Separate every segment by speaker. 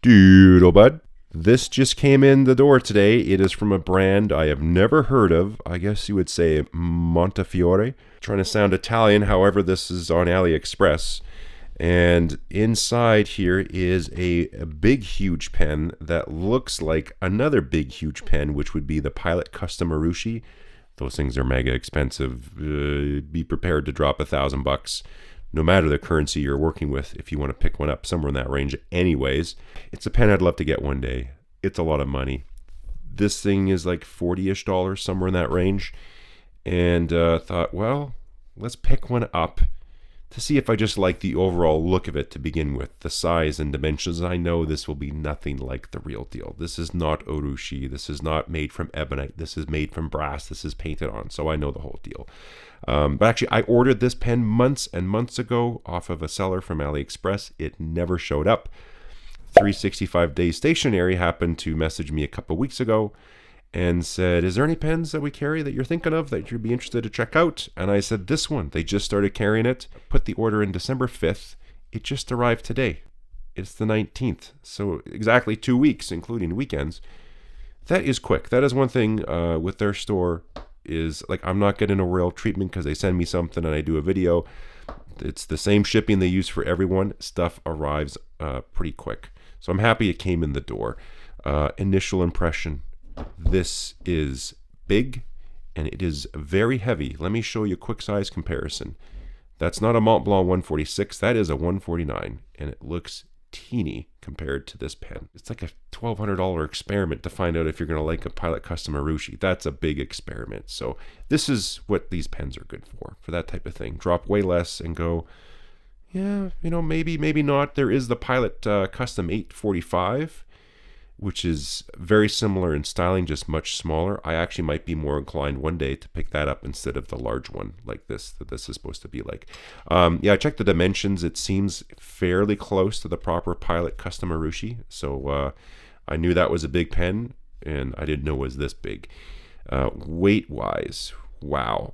Speaker 1: Doodlebud. This just came in the door today. It is from a brand I have never heard of. I guess you would say Montefiore. Trying to sound Italian, however, this is on AliExpress. And inside here is a big, huge pen that looks like another big, huge pen, which would be the Pilot Custom Marucci. Those things are mega expensive. Be prepared to drop $1,000. No matter the currency you're working with, if you want to pick one up somewhere in that range anyways. It's a pen I'd love to get one day. It's a lot of money. This thing is like $40-ish, somewhere in that range. And thought, well, let's pick one up to see if I just like the overall look of it to begin with. The size and dimensions. I know this will be nothing like the real deal. This is not urushi. This is not made from ebonite. This is made from brass. This is painted on. So I know the whole deal. But actually, I ordered this pen months and months ago off of a seller from AliExpress. It never showed up. 365 Days Stationery happened to message me a couple weeks ago and said, is there any pens that we carry that you're thinking of that you'd be interested to check out? And I said, this one. They just started carrying it. Put the order in December 5th. It just arrived today. It's the 19th. So exactly 2 weeks, including weekends. That is quick. That is one thing with their store is like I'm not getting a royal treatment because they send me something and I do a video. It's the same shipping they use for everyone. Stuff arrives pretty quick. So I'm happy it came in the door. Initial impression. This is big and it is very heavy. Let me show you a quick size comparison. That's not a Mont Blanc 146. That is a 149 and it looks teeny compared to this pen. It's like a $1,200 experiment to find out if you're going to like a Pilot Custom Marucci. That's a big experiment. So this is what these pens are good for that type of thing. Drop way less and go, yeah, maybe not. There is the Pilot Custom 845, which is very similar in styling, just much smaller. I actually might be more inclined one day to pick that up instead of the large one like this, that this is supposed to be like. Yeah, I checked the dimensions. It seems fairly close to the proper Pilot Custom Marucci. So I knew that was a big pen, and I didn't know it was this big. Weight-wise, wow.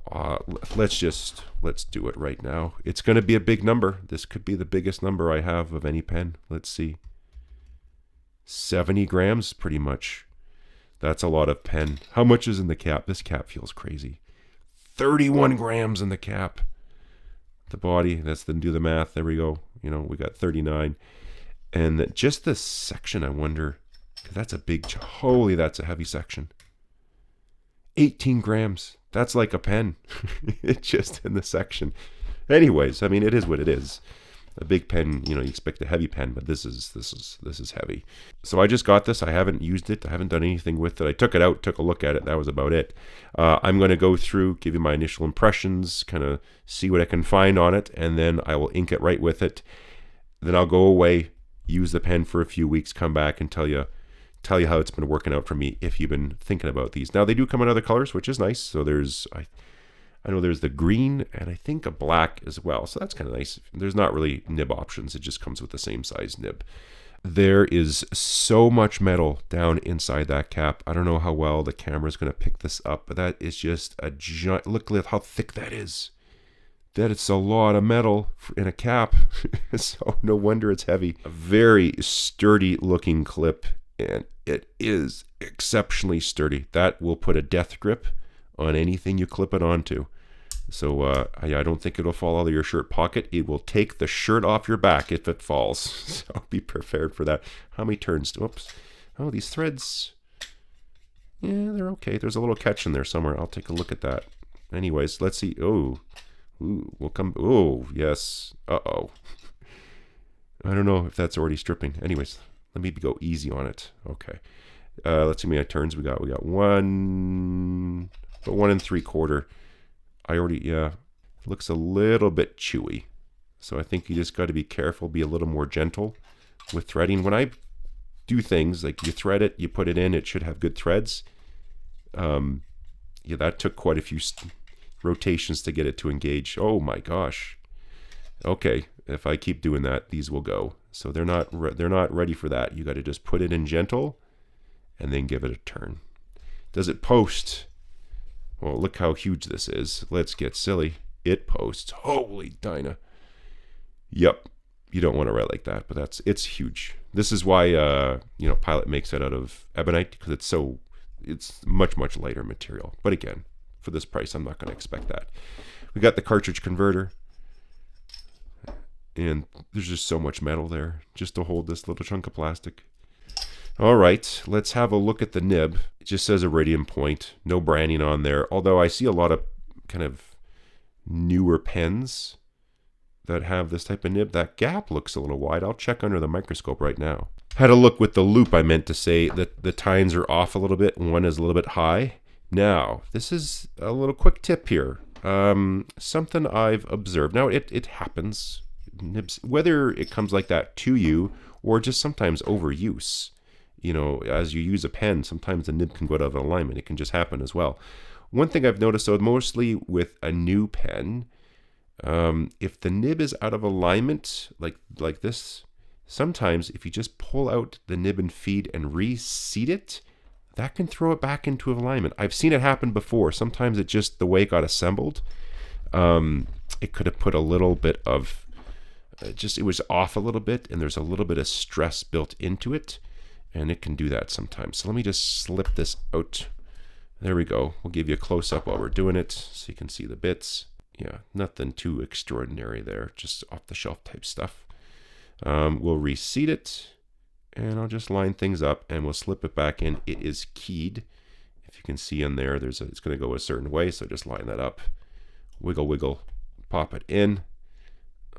Speaker 1: Let's do it right now. It's going to be a big number. This could be the biggest number I have of any pen. Let's see. 70 grams, pretty much. That's a lot of pen. How much is in the cap? This cap feels crazy. 31 grams in the cap. The body, do the math. There we go. We got 39. And just this section, I wonder, because that's a big, holy, that's a heavy section. 18 grams. That's like a pen. It's just in the section. Anyways, I mean, it is what it is. A big pen, you expect a heavy pen, but this is heavy. So I just got this. I haven't used it. I haven't done anything with it. I took it out, took a look at it. That was about it. I'm going to go through, give you my initial impressions, kind of see what I can find on it, and then I will ink it right with it. Then I'll go away, use the pen for a few weeks, come back and tell you how it's been working out for me if you've been thinking about these. Now they do come in other colors, which is nice. So I know there's the green and I think a black as well. So that's kind of nice. There's not really nib options. It just comes with the same size nib. There is so much metal down inside that cap. I don't know how well the camera is going to pick this up, but that is just a giant. Look at how thick that is. That it's a lot of metal in a cap. So no wonder it's heavy. A very sturdy looking clip, and it is exceptionally sturdy. That will put a death grip on anything you clip it onto. So I don't think it'll fall out of your shirt pocket. It will take the shirt off your back if it falls. So be prepared for that. How many turns? Oops. Oh, these threads. Yeah, they're okay. There's a little catch in there somewhere. I'll take a look at that. Anyways, let's see. Oh, ooh, we'll come. Oh, yes. Uh-oh. I don't know if that's already stripping. Anyways, let me go easy on it. Okay. Let's see how many turns we got. We got 1 3/4. Yeah, it looks a little bit chewy. So I think you just got to be careful, be a little more gentle with threading. When I do things like you thread it, you put it in, it should have good threads. Yeah, that took quite a few rotations to get it to engage. Oh my gosh. Okay, if I keep doing that, these will go. So they're not ready for that. You got to just put it in gentle and then give it a turn. Does it post? Well, look how huge this is. Let's get silly. It posts. Holy Dinah. Yep. you don't want to write like that, but it's huge. This is why Pilot makes it out of ebonite, because it's much lighter material. But again, for this price, I'm not going to expect that. We got the cartridge converter, and there's just so much metal there just to hold this little chunk of plastic. All right, let's have a look at the nib. It just says iridium point, no branding on there, although I see a lot of kind of newer pens that have this type of nib. That gap looks a little wide. I'll check under the microscope right now. Had a look with the loop. I meant to say that the tines are off a little bit and one is a little bit high. Now, this is a little quick tip here. Something I've observed. Now, it happens. Nibs, whether it comes like that to you or just sometimes overuse. As you use a pen, sometimes the nib can go out of alignment. It can just happen as well. One thing I've noticed, though, mostly with a new pen, if the nib is out of alignment, like this, sometimes if you just pull out the nib and feed and reseat it, that can throw it back into alignment. I've seen it happen before. Sometimes it just, the way it got assembled, it could have put a little bit of, it was off a little bit, and there's a little bit of stress built into it, and it can do that sometimes. So let me just slip this out. There we go. We'll give you a close-up while we're doing it so you can see the bits. Yeah, nothing too extraordinary there, just off-the-shelf type stuff. We'll reseat it, and I'll just line things up, and we'll slip it back in. It is keyed. If you can see in there, it's going to go a certain way, so just line that up. Wiggle, pop it in.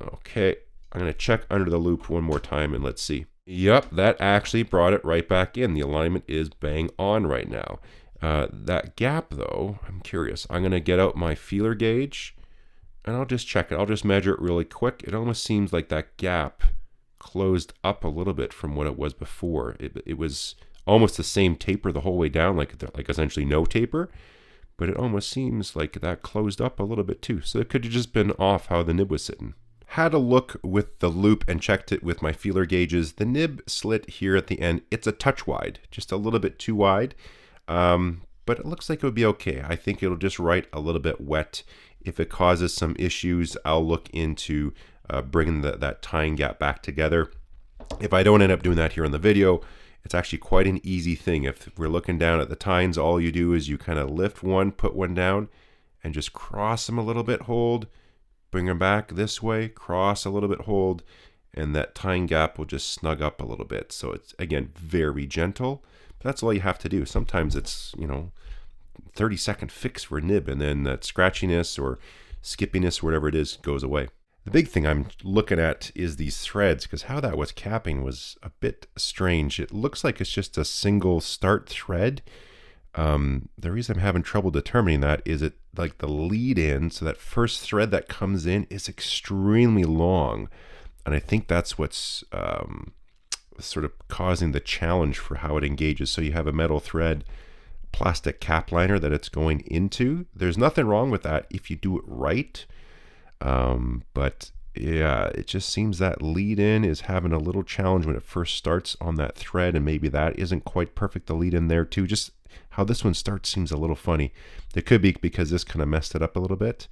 Speaker 1: Okay, I'm going to check under the loop one more time, and let's see. Yep, that actually brought it right back in. The alignment is bang on right now. That gap, though, I'm curious. I'm going to get out my feeler gauge, and I'll just check it. I'll just measure it really quick. It almost seems like that gap closed up a little bit from what it was before. It was almost the same taper the whole way down, like essentially no taper, but it almost seems like that closed up a little bit too. So it could have just been off how the nib was sitting. Had a look with the loop and checked it with my feeler gauges. The nib slit here at the end, it's a touch wide, just a little bit too wide. But it looks like it would be okay. I think it'll just write a little bit wet. If it causes some issues, I'll look into bringing that tying gap back together. If I don't end up doing that here in the video, it's actually quite an easy thing. If we're looking down at the tines, all you do is you kind of lift one, put one down, and just cross them a little bit, hold, bring them back this way, cross a little bit, hold, and that tying gap will just snug up a little bit. So it's, again, very gentle. That's all you have to do. Sometimes it's, 30-second fix for a nib, and then that scratchiness or skippiness, whatever it is, goes away. The big thing I'm looking at is these threads, because how that was capping was a bit strange. It looks like it's just a single start thread. The reason I'm having trouble determining that is it like the lead in, so that first thread that comes in is extremely long. And I think that's what's sort of causing the challenge for how it engages. So you have a metal thread, plastic cap liner that it's going into. There's nothing wrong with that if you do it right. But yeah, it just seems that lead in is having a little challenge when it first starts on that thread, and maybe that isn't quite perfect, the lead in there too. Just how this one starts seems a little funny. It could be because this kind of messed it up a little bit.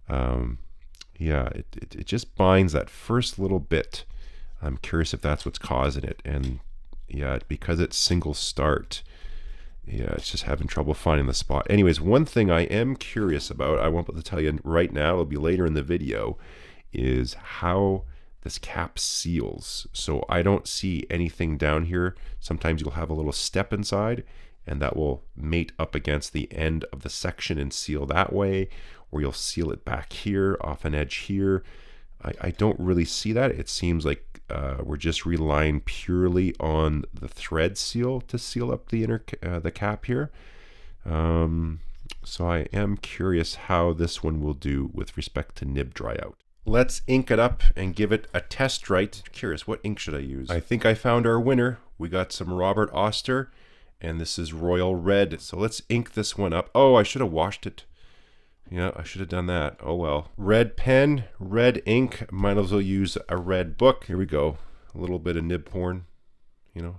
Speaker 1: Yeah, it just binds that first little bit. I'm curious if that's what's causing it. And yeah, because it's single start, yeah, it's just having trouble finding the spot. Anyways, one thing I am curious about, I won't be able to tell you right now, it'll be later in the video, is how this cap seals. So I don't see anything down here. Sometimes you'll have a little step inside, and that will mate up against the end of the section and seal that way, or you'll seal it back here off an edge here. I don't really see that. It seems like we're just relying purely on the thread seal to seal up the the cap here. So I am curious how this one will do with respect to nib dry out. Let's ink it up and give it a test write. Curious, what ink should I use? I think I found our winner. We got some Robert Oster, and this is Royal Red. So let's ink this one up. Oh, I should have washed it. Yeah, I should have done that. Oh well. Red pen, red ink. Might as well use a red book. Here we go. A little bit of nib porn.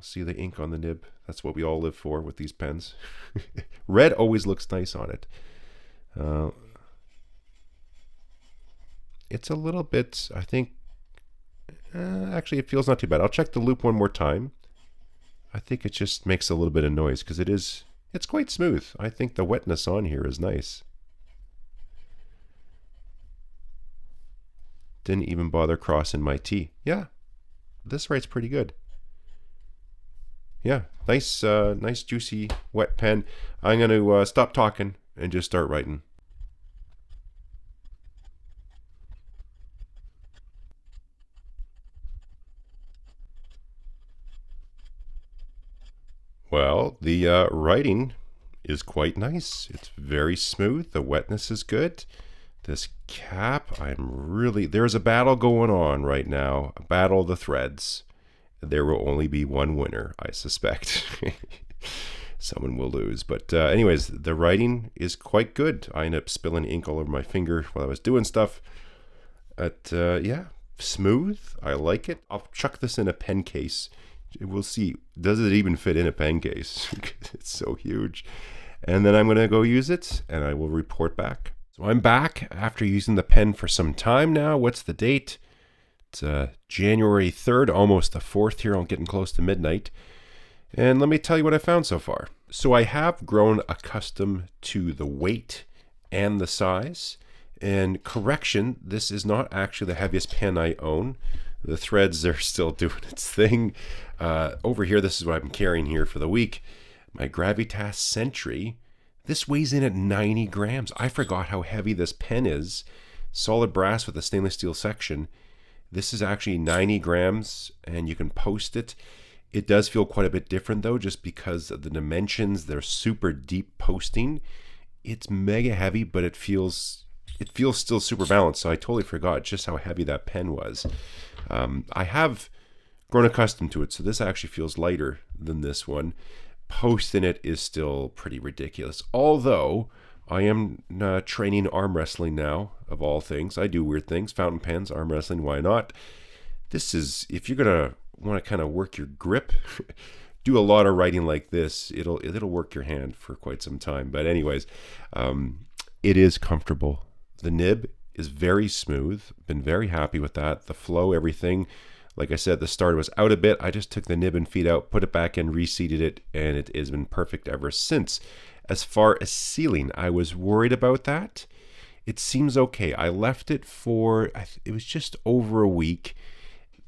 Speaker 1: See the ink on the nib. That's what we all live for with these pens. Red always looks nice on it. It's a little bit, I think, Actually, it feels not too bad. I'll check the loop one more time. I think it just makes a little bit of noise because it's quite smooth. I think the wetness on here is nice. Didn't even bother crossing my T. Yeah, this writes pretty good. Yeah, nice, nice juicy wet pen. I'm going to stop talking and just start writing. Well, the writing is quite nice. It's very smooth. The wetness is good. This cap, there's a battle going on right now. A battle of the threads. There will only be one winner, I suspect. Someone will lose. But anyways, the writing is quite good. I ended up spilling ink all over my finger while I was doing stuff. But yeah, smooth. I like it. I'll chuck this in a pen case. We'll see. Does it even fit in a pen case? It's so huge. And then I'm going to go use it, and I will report back. So I'm back after using the pen for some time now. What's the date? It's January 3rd, almost the 4th here. I'm getting close to midnight. And let me tell you what I found so far. So I have grown accustomed to the weight and the size. And correction, this is not actually the heaviest pen I own. The threads are still doing its thing. Over here, this is what I'm carrying here for the week. My Gravitas Sentry. This weighs in at 90 grams. I forgot how heavy this pen is. Solid brass with a stainless steel section. This is actually 90 grams, and you can post it. It does feel quite a bit different, though, just because of the dimensions. They're super deep posting. It's mega heavy, but it feels still super balanced. So I totally forgot just how heavy that pen was. I have grown accustomed to it, so this actually feels lighter than this one. Posting it is still pretty ridiculous. Although I am training arm wrestling now, of all things. I do weird things, fountain pens, arm wrestling, why not? This is, if you're gonna want to kind of work your grip, do a lot of writing like this. It'll work your hand for quite some time. But anyways, it is comfortable. The nib is very smooth. Been very happy with that. The flow, everything. Like I said, the start was out a bit. I just took the nib and feet out, put it back in, reseated it, and it has been perfect ever since. As far as sealing, I was worried about that. It seems okay. I left it for, it was just over a week.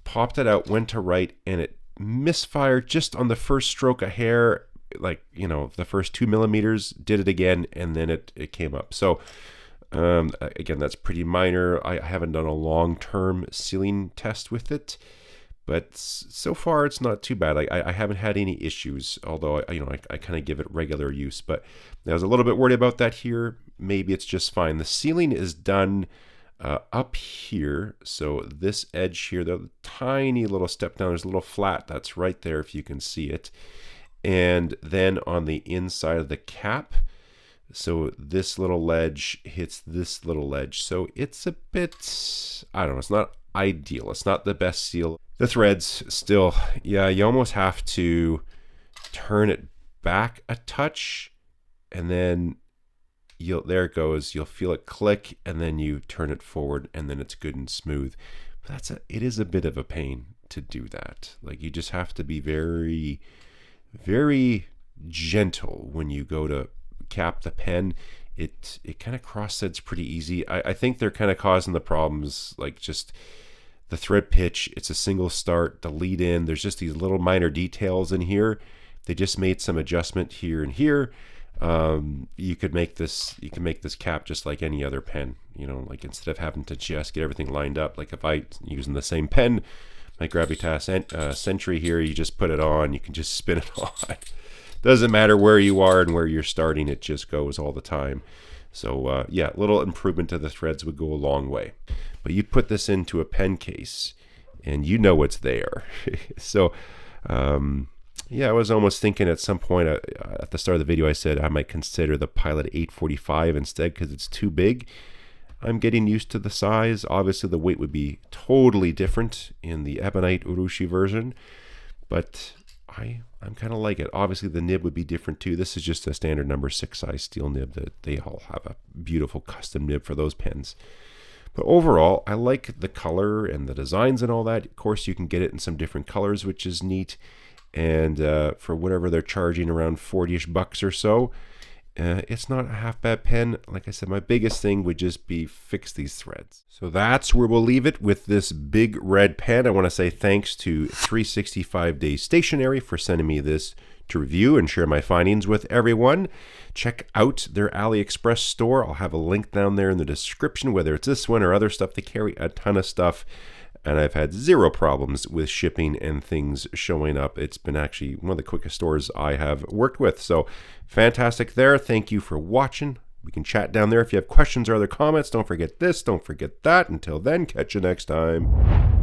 Speaker 1: Popped it out, went to write, and it misfired just on the first stroke of hair, like, you know, the first 2 millimeters, did it again, and then it came up. So, again, that's pretty minor. I haven't done a long-term sealing test with it, but so far it's not too bad. I haven't had any issues, although I kind of give it regular use. But I was a little bit worried about that here. Maybe it's just fine. The sealing is done up here, so this edge here, the tiny little step down, there's a little flat that's right there if you can see it, and then on the inside of the cap, so this little ledge hits this little ledge, so it's a bit, I don't know, it's not ideal, it's not the best seal. The threads still, yeah, you almost have to turn it back a touch, and then there it goes, you'll feel it click, and then you turn it forward, and then it's good and smooth. But it is a bit of a pain to do that. Like, you just have to be very, very gentle when you go to cap the pen. It kind of cross-threads pretty easy. I think they're kind of causing the problems, like just the thread pitch. It's a single start, the lead in. There's just these little minor details in here. They just made some adjustment here and here. You can make this cap just like any other pen, you know, like instead of having to just get everything lined up, like if I using the same pen, my Gravitas Sentry here, you just put it on, you can just spin it on. Doesn't matter where you are and where you're starting, it just goes all the time. So yeah, a little improvement to the threads would go a long way. But you put this into a pen case and you know what's there. So yeah, I was almost thinking at some point at the start of the video, I said I might consider the Pilot 845 instead because it's too big. I'm getting used to the size. Obviously, the weight would be totally different in the Ebonite Urushi version, but I'm kind of like it. Obviously, the nib would be different too. This is just a standard number 6 size steel nib. That they all have a beautiful custom nib for those pens. But overall, I like the color and the designs and all that. Of course, you can get it in some different colors, which is neat. And for whatever they're charging, around 40-ish bucks or so, it's not a half bad pen. Like I said, my biggest thing would just be fix these threads. So that's where we'll leave it with this big red pen. I want to say thanks to 365 Days Stationery for sending me this to review and share my findings with everyone. Check out their AliExpress store. I'll have a link down there in the description, whether it's this one or other stuff. They carry a ton of stuff, and I've had zero problems with shipping and things showing up. It's been actually one of the quickest stores I have worked with. So fantastic there. Thank you for watching. We can chat down there if you have questions or other comments. Don't forget this, don't forget that. Until then, catch you next time.